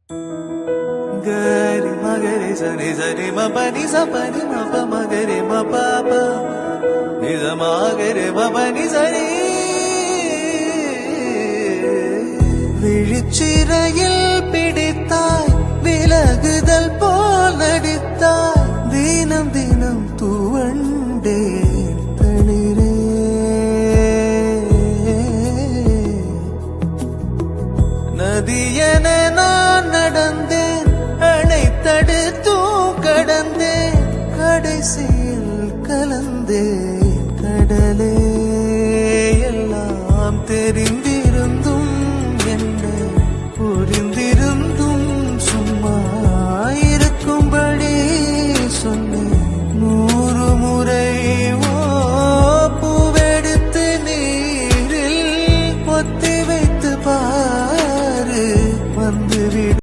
Gari magare sani sani ma pani sa pani ma pa magare ma pa pa ni sa magare ma pani sani விழிச்சிறையில்